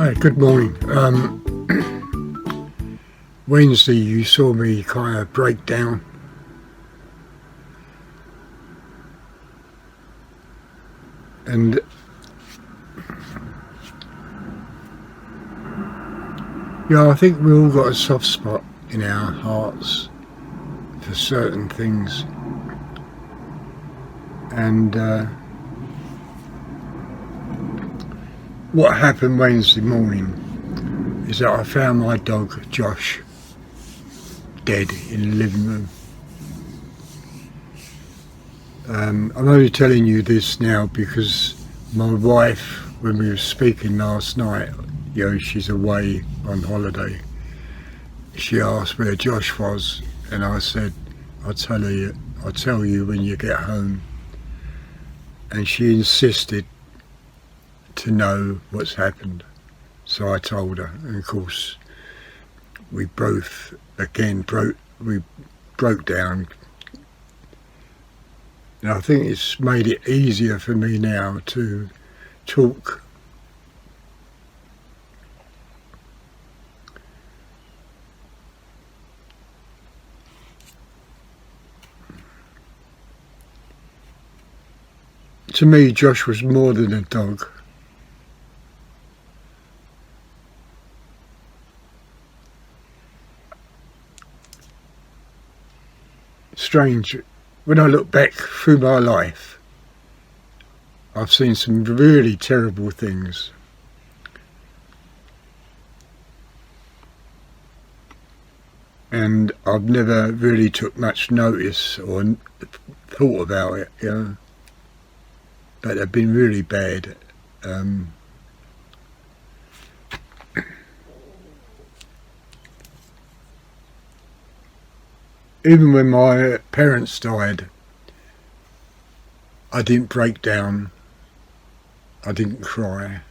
Hi, good morning. Wednesday you saw me kind of break down, and I think we all got a soft spot in our hearts for certain things, and what happened Wednesday morning is that I found my dog Josh dead in the living room. I'm only telling you this now because my wife, when we were speaking last night, she's away on holiday, she asked where Josh was, and I said, I'll tell you when you get home. And she insisted to know what's happened. So I told her, and of course we both again broke down. And I think it's made it easier for me now to talk. To me, Josh was more than a dog. Strange, when I look back through my life, I've seen some really terrible things. And I've never really took much notice or thought about it, but they've been really bad. Even when my parents died, I didn't break down, I didn't cry.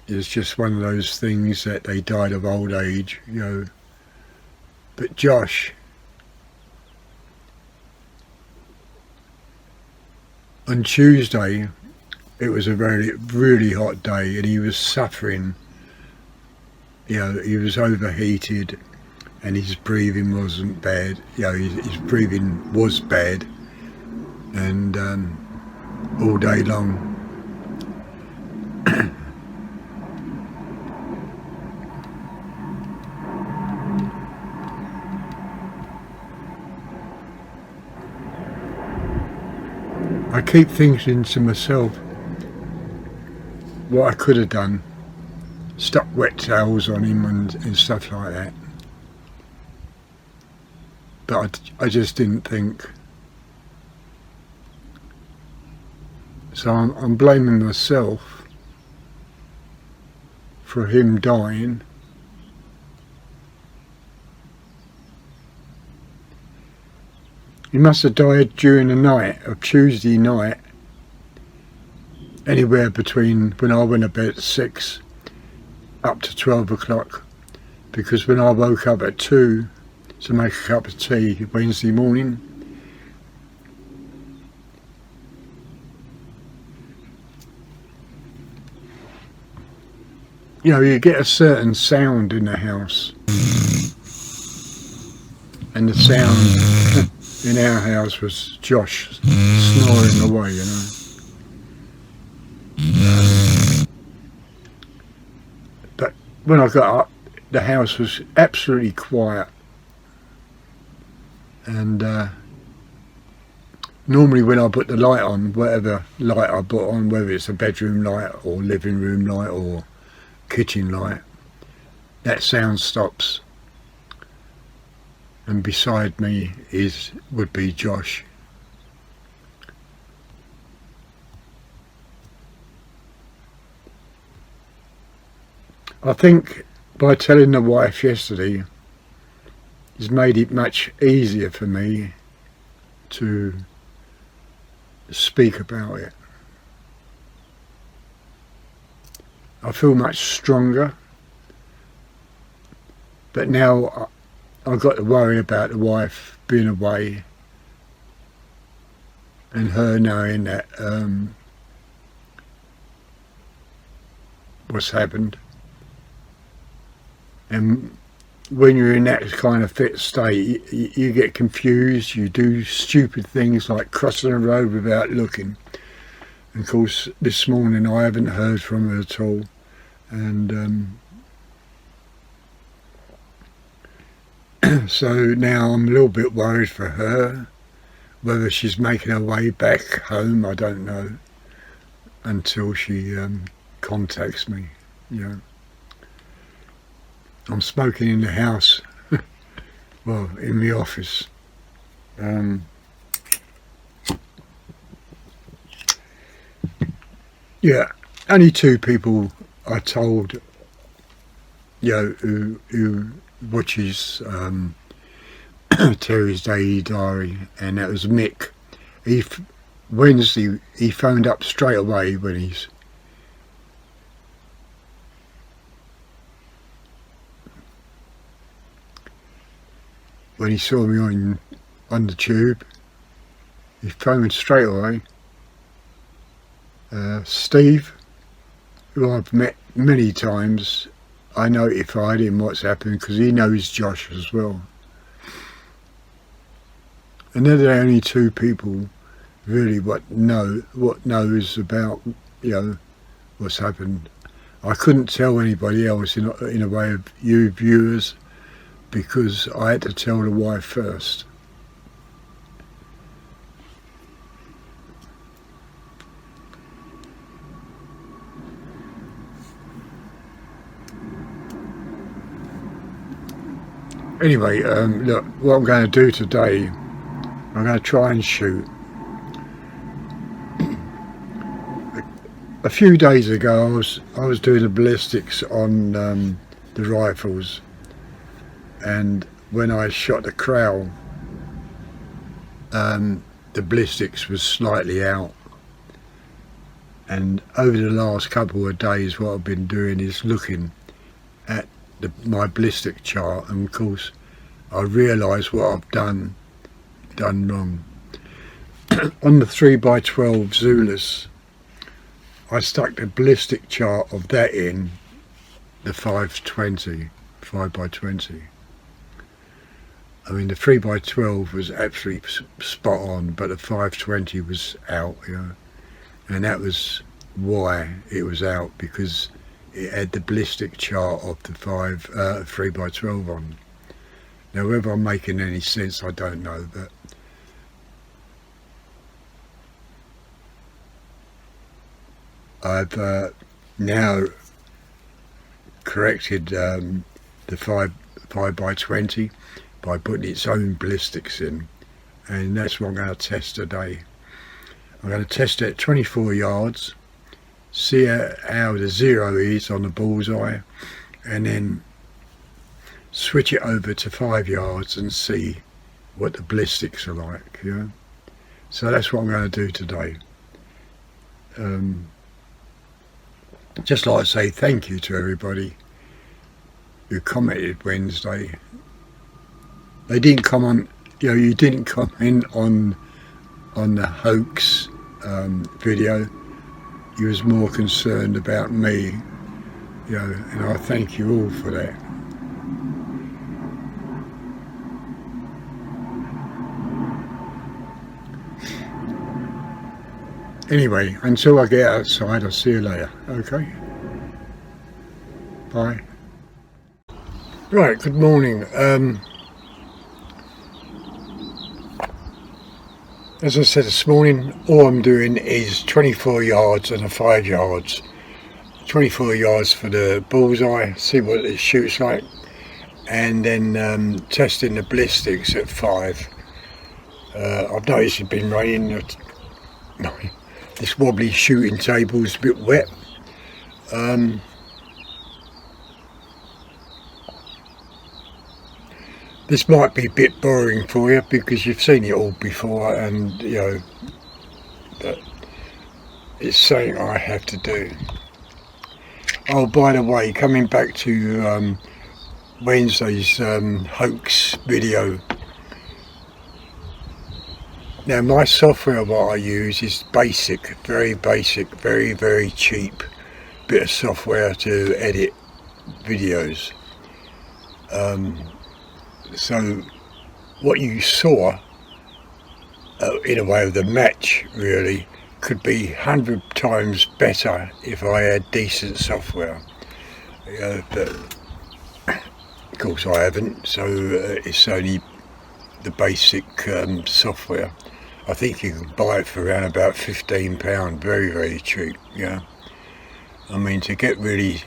It was just one of those things that they died of old age, But Josh, on Tuesday, it was a really hot day, and he was suffering. He was overheated, and his breathing wasn't bad. His breathing was bad, and all day long. I keep thinking to myself what I could have done, stuck wet towels on him and stuff like that. But I just didn't think. So I'm blaming myself for him dying. He must have died during the night of Tuesday night, anywhere between when I went to bed at 6 up to 12 o'clock, because when I woke up at 2 to make a cup of tea Wednesday morning, you get a certain sound in the house, and the sound in our house was Josh snoring away, But when I got up, the house was absolutely quiet. And normally when I put the light on, whatever light I put on, whether it's a bedroom light or living room light or kitchen light, that sound stops. And beside me would be Josh. I think by telling the wife yesterday, it's made it much easier for me to speak about it. I feel much stronger, but now I've got to worry about the wife being away and her knowing that what's happened. And when you're in that kind of fit state, you get confused, you do stupid things like crossing the road without looking. And of course, this morning I haven't heard from her at all, and so now I'm a little bit worried for her. Whether she's making her way back home, I don't know, until she contacts me. You know, I'm smoking in the house, well, in the office. Yeah, only 2 people I told, you know, who watches Terry's Daily Diary, and that was Mick. Wednesday he phoned up straight away when he saw me on the tube. He phoned straight away. Steve, who I've met many times, I notified him what's happened because he knows Josh as well. And they're the only 2 people really what knows about, you know, what's happened. I couldn't tell anybody else in a way of you viewers, because I had to tell the wife first. Anyway, look, what I'm going to do today, I'm going to try and shoot. A few days ago I was doing the ballistics on the rifles, and when I shot the crow, the ballistics was slightly out. And over the last couple of days what I've been doing is looking at my ballistic chart, and of course I realise what I've done wrong. On the 3x12 Zulus, I stuck the ballistic chart of that in the 5x20. I mean, the 3x12 was absolutely spot on, but the 5x20 was out, you know, and that was why it was out, because it had the ballistic chart of the 3x12 on. Now, whether I'm making any sense, I don't know, but I've now corrected the 5x20 by putting its own ballistics in, and that's what I'm going to test today. I'm going to test it at 24 yards, see how the 0 is on the bullseye, and then switch it over to 5 yards and see what the ballistics are like, you know. So that's what I'm going to do today. Just like to say thank you to everybody who commented Wednesday. They didn't comment, you know, you didn't comment on the hoax video. You was more concerned about me, you know, and I thank you all for that. Anyway, until I get outside, I'll see you later, okay? Bye. Right, good morning. As I said this morning, all I'm doing is 24 yards and a 5 yards. 24 yards for the bullseye, see what it shoots like, and then testing the ballistics at 5. I've noticed it's been raining. This wobbly shooting table is a bit wet. This might be a bit boring for you because you've seen it all before, and you know, but it's something I have to do. Oh, by the way, coming back to Wednesday's hoax video. Now, my software what I use is basic, very basic, very cheap. bit of software to edit videos. So what you saw in a way of the match really could be 100 times better if I had decent software, but of course I haven't, so it's only the basic software. I think you can buy it for around about £15, very, very cheap. Yeah, I mean, to get really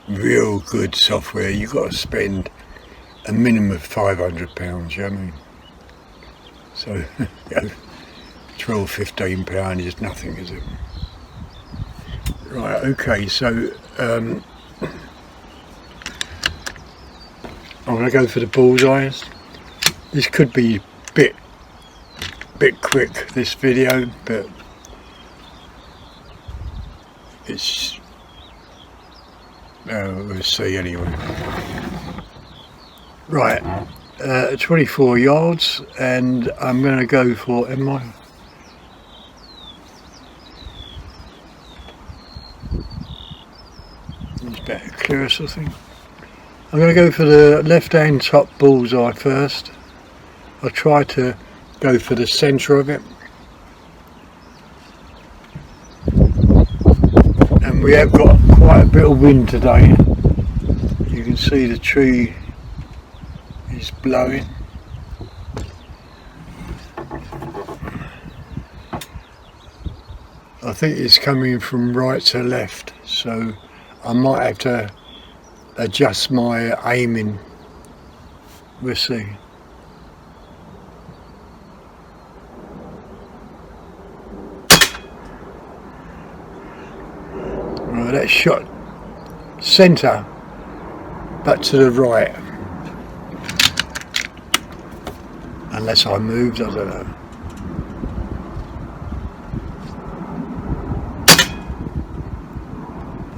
real good software you've got to spend a minimum of £500, you know what I mean? So you know, £12–15 is nothing, is it? Right, okay, so I'm going to go for the bullseyes. This could be bit quick, this video, but it's we'll see anyway. Right, 24 yards, and I'm going to go for, it's better clearer, I think. I'm going to go for the left hand top bullseye first. I'll try to go for the centre of it. And we have got quite a bit of wind today. You can see the tree is blowing. I think it's coming from right to left, so I might have to adjust my aiming. We'll see. Right, that shot centre, but to the right. Unless I moved, I don't know.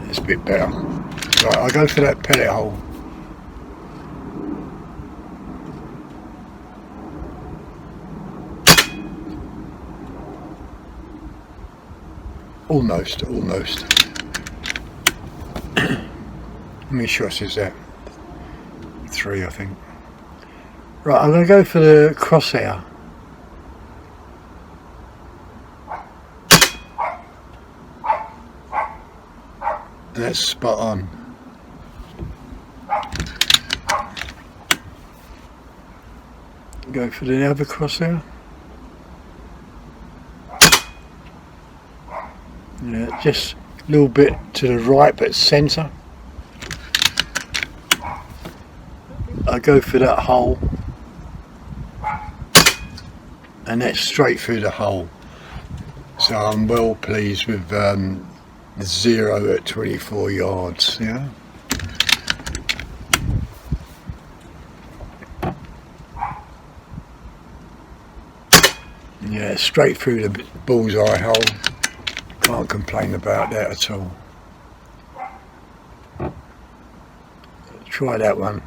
It's a bit better. Right, I'll go for that pellet hole. Almost. How many shots is that? 3, I think. Right, I'm going to go for the crosshair. That's spot on. Go for the other crosshair. Yeah, just a little bit to the right, but centre. I go for that hole, and that's straight through the hole. So I'm well pleased with the 0 at 24 yards. Yeah. Yeah, straight through the bullseye hole. Can't complain about that at all. Try that one.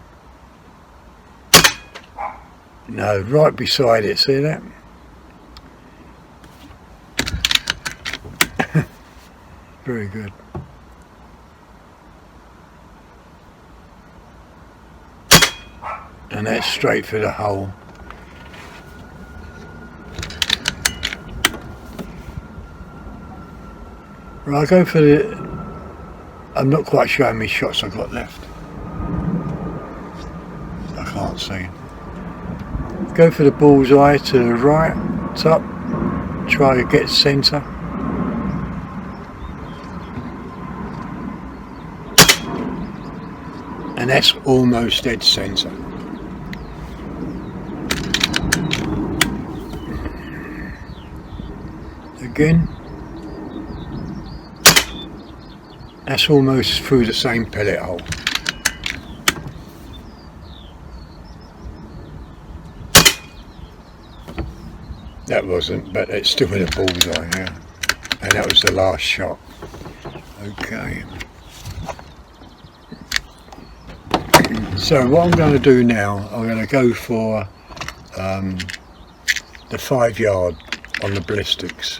No, right beside it, see that? Very good. And that's straight for the hole. Right, I'll go for the... I'm not quite sure how many shots I've got left. I can't see. Go for the bullseye to the right, top, try to get centre. And that's almost dead centre. Again. That's almost through the same pellet hole. That wasn't, but it's still in a bullseye, yeah. And that was the last shot. Okay. So what I'm going to do now, I'm going to go for the 5 yard on the ballistics.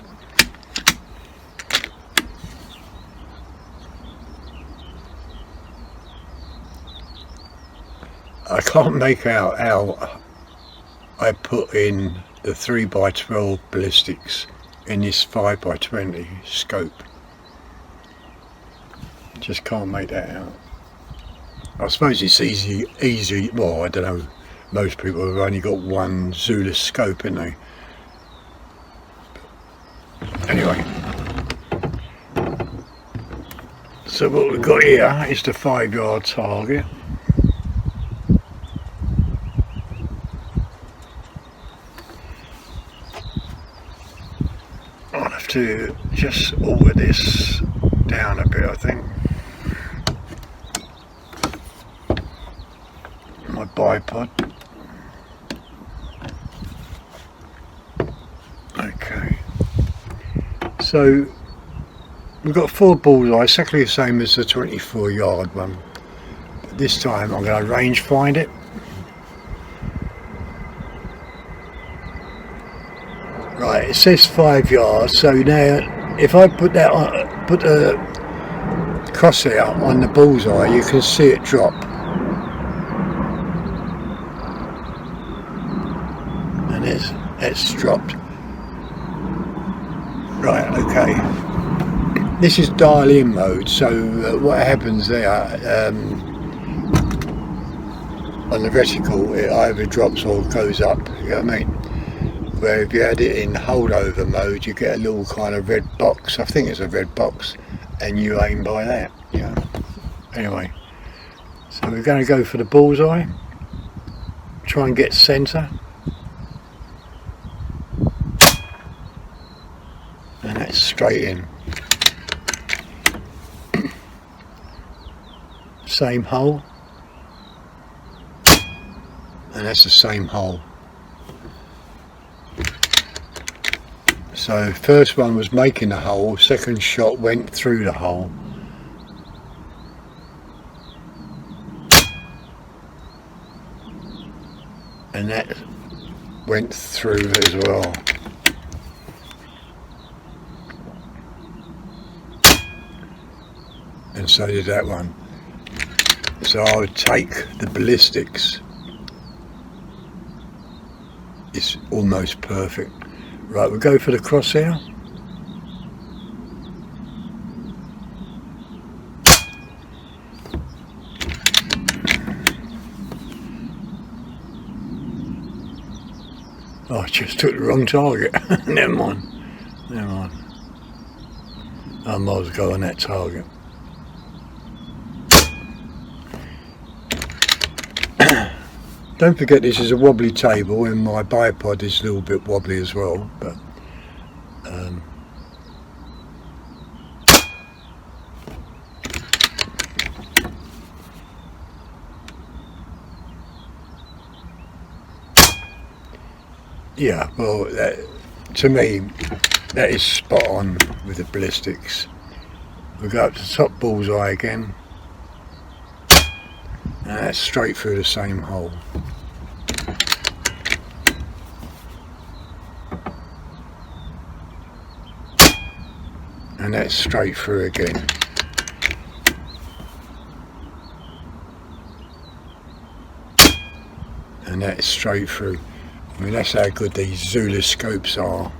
I can't make out how I put in the 3x12 ballistics in this 5x20 scope. Just can't make that out. I suppose it's easy. Well, I don't know. Most people have only got one Zulus scope, haven't they? Anyway, so what we've got here is the 5-yard target. I'll have to just alter this down a bit, I think. My bipod. Okay. So we've got 4 bullseyes, exactly the same as the 24-yard one. But this time I'm going to range find it. Right, it says 5 yards. So now, if I put that on, put a crosshair on the bullseye, you can see it drop. And it's dropped. Right, okay. This is dial in mode, so what happens there, on the reticle, it either drops or goes up, you know what I mean? Where if you had it in holdover mode, you get a little kind of red box, I think it's a red box, and you aim by that, you know. Anyway, so we're going to go for the bullseye, try and get centre. And that's straight in. Same hole. And that's the same hole. So first one was making the hole, second shot went through the hole. And that went through as well. And so did that one. So I would take the ballistics. It's almost perfect. Right, we'll go for the crosshair. Oh, I just took the wrong target. Never mind. Never mind. I might as well go on that target. Don't forget this is a wobbly table and my bipod is a little bit wobbly as well, but yeah, well, to me that is spot on with the ballistics. We'll go up to the top bullseye again, and that's straight through the same hole. And that's straight through again. And that's straight through. I mean, that's how good these Zulus scopes are.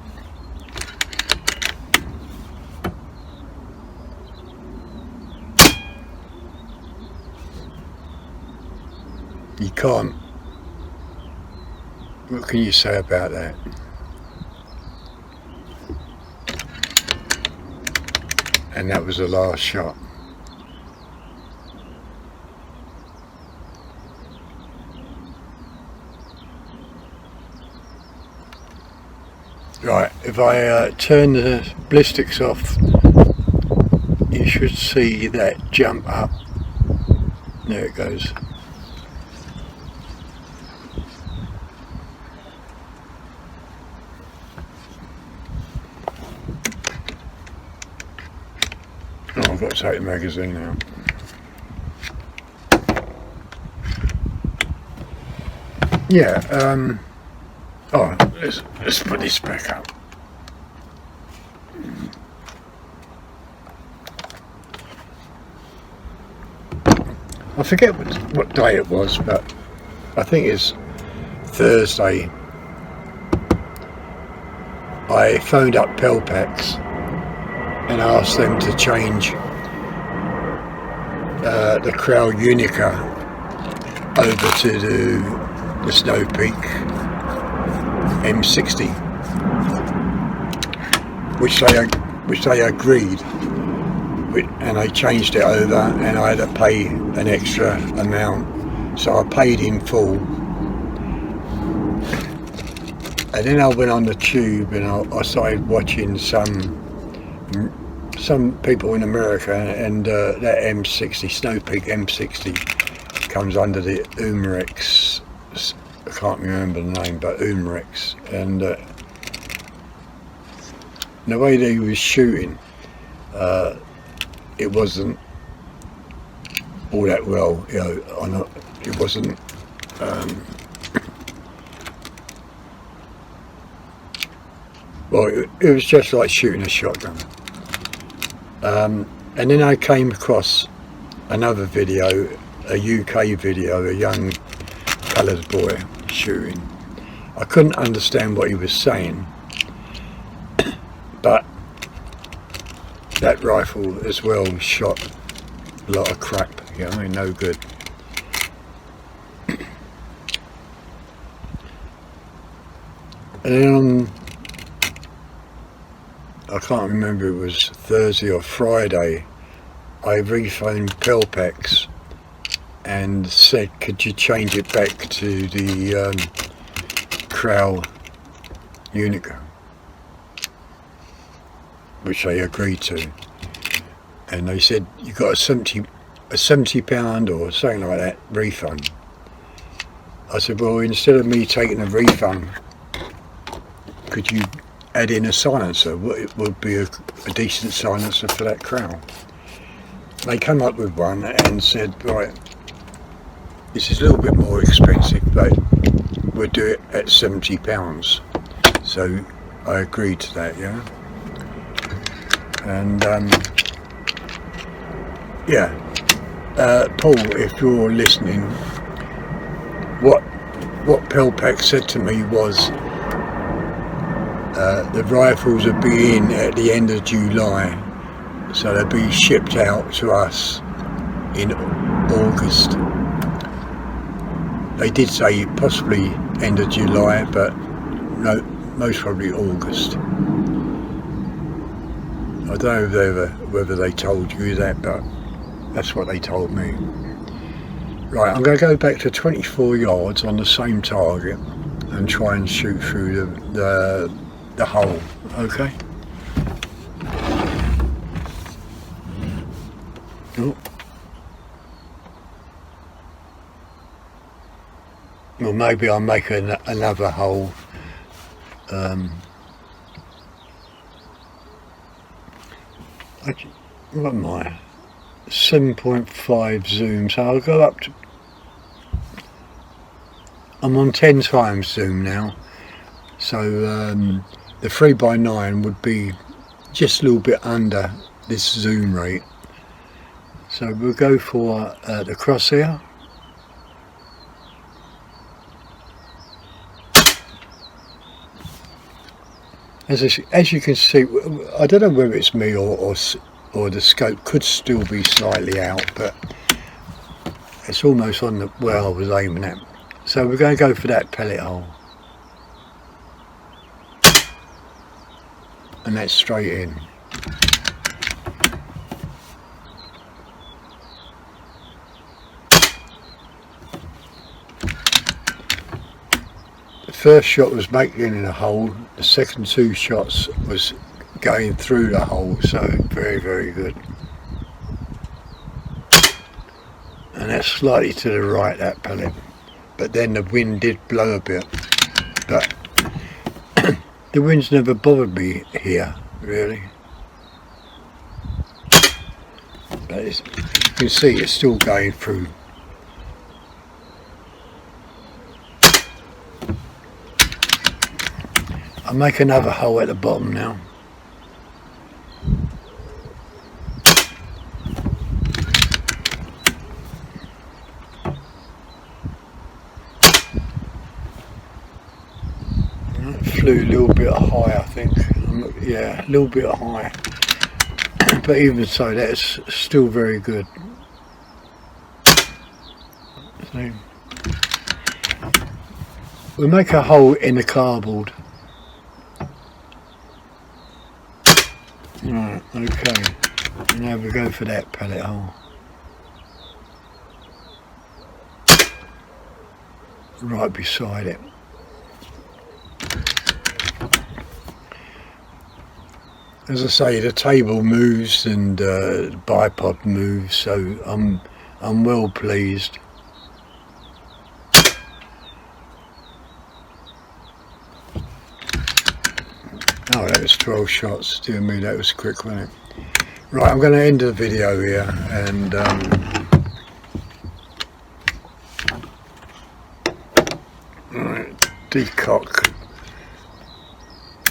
You can't. What can you say about that? And that was the last shot. Right, if I turn the ballistics off, you should see that jump up. There it goes. Oh, I've got to take the magazine out. Yeah, alright, let's put this back up. I forget what day it was, but I think it's Thursday, I phoned up Pelpax and asked them to change the Crow Unica over to the Snow Peak M60, which they agreed with, and they changed it over, and I had to pay an extra amount, so I paid in full. And then I went on the tube and I started watching some people in America, and that M60, Snow Peak M60, comes under the Umarex, I can't remember the name, but Umarex, and the way they was shooting, it wasn't all that well, you know, it wasn't well, it was just like shooting a shotgun. And then I came across another video, a UK video, a young coloured boy shooting. I couldn't understand what he was saying, but that rifle as well shot a lot of crap, you know, I mean, no good. And then I can't remember, it was Thursday or Friday, I rephoned Pelpax and said, could you change it back to the Crow Unica, which they agreed to, and they said you got a 70 £70 or something like that refund. I said, well, instead of me taking a refund, could you add in a silencer? It would be a decent silencer for that Crow. They came up with one and said, right, this is a little bit more expensive, but we'll do it at £70. So I agreed to that, yeah. And yeah, Paul, if you're listening, what Pelpax said to me was the rifles will be in at the end of July, so they'll be shipped out to us in August. They did say possibly end of July, but no, most probably August. I don't know whether they told you that, but that's what they told me. Right, I'm going to go back to 24 yards on the same target and try and shoot through the hole, okay? Oh. Well, maybe I'll make another hole. What am I? 7.5 zoom, so I'll go up to, I'm on 10 times zoom now, so the 3x9 would be just a little bit under this zoom rate. So we'll go for the crosshair. As you can see, I don't know whether it's me or the scope could still be slightly out, but it's almost on the where I was aiming at. So we're going to go for that pellet hole, and that's straight in. The first shot was making a hole, the second two shots was going through the hole, so very, very good. And that's slightly to the right, that pellet, but then the wind did blow a bit, but the wind's never bothered me here, really. But you can see it's still going through. I'll make another hole at the bottom now. flew a little bit high, I think. Yeah, a little bit high. But even so, that's still very good. So, we'll make a hole in the cardboard. Right, okay. Now we go for that pellet hole. Right beside it. As I say, the table moves and the bipod moves, so I'm well pleased. Oh, that was 12 shots. Dear me, that was quick, wasn't it? Right, I'm going to end the video here and right, decock.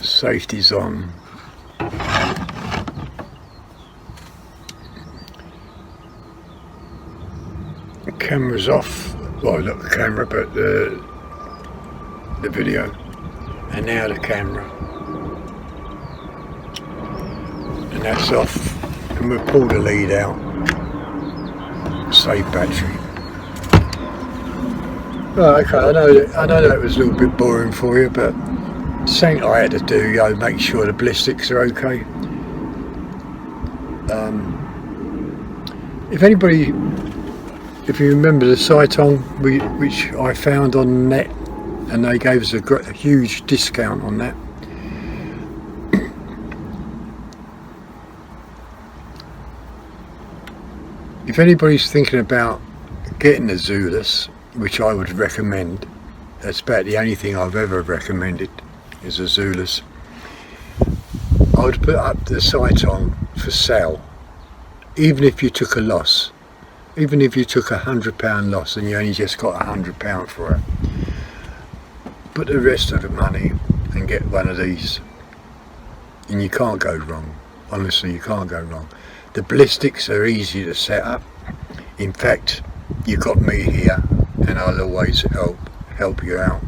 Safety's on. The camera's off. Well, not the camera, but the video. And now the camera. And that's off. And we'll pull the lead out. Save battery. Well, okay, I know that was a little bit boring for you, but something I had to do, you know, make sure the ballistics are okay. If you remember the Cytong, which I found on the net, and they gave us a huge discount on that. If anybody's thinking about getting a Zulus, which I would recommend, that's about the only thing I've ever recommended is a Zulus, I would put up the Cytong for sale, even if you took a loss, even if you took £100 loss and you only just got £100 for it. Put the rest of the money and get one of these, and you can't go wrong. Honestly, you can't go wrong. The ballistics are easy to set up. In fact, you got me here, and I'll always help you out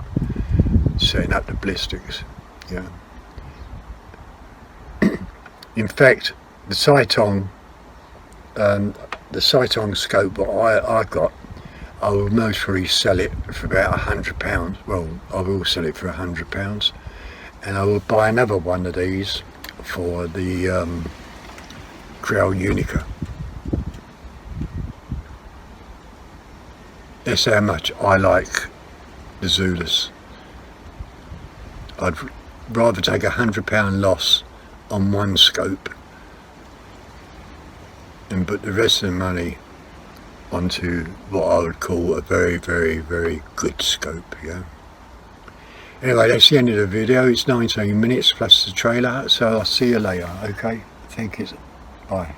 setting up the ballistics. Yeah. In fact, the Cytong scope that I got, I will most probably sell it for about £100. Well, I will sell it for £100, and I will buy another one of these for the Creole Unica. That's how much I like the Zulus. I'd rather take £100 loss on one scope and put the rest of the money onto what I would call a very, very, very good scope. Yeah. Anyway, that's the end of the video. It's 19 minutes plus the trailer, so I'll see you later. Okay, thank you. Bye.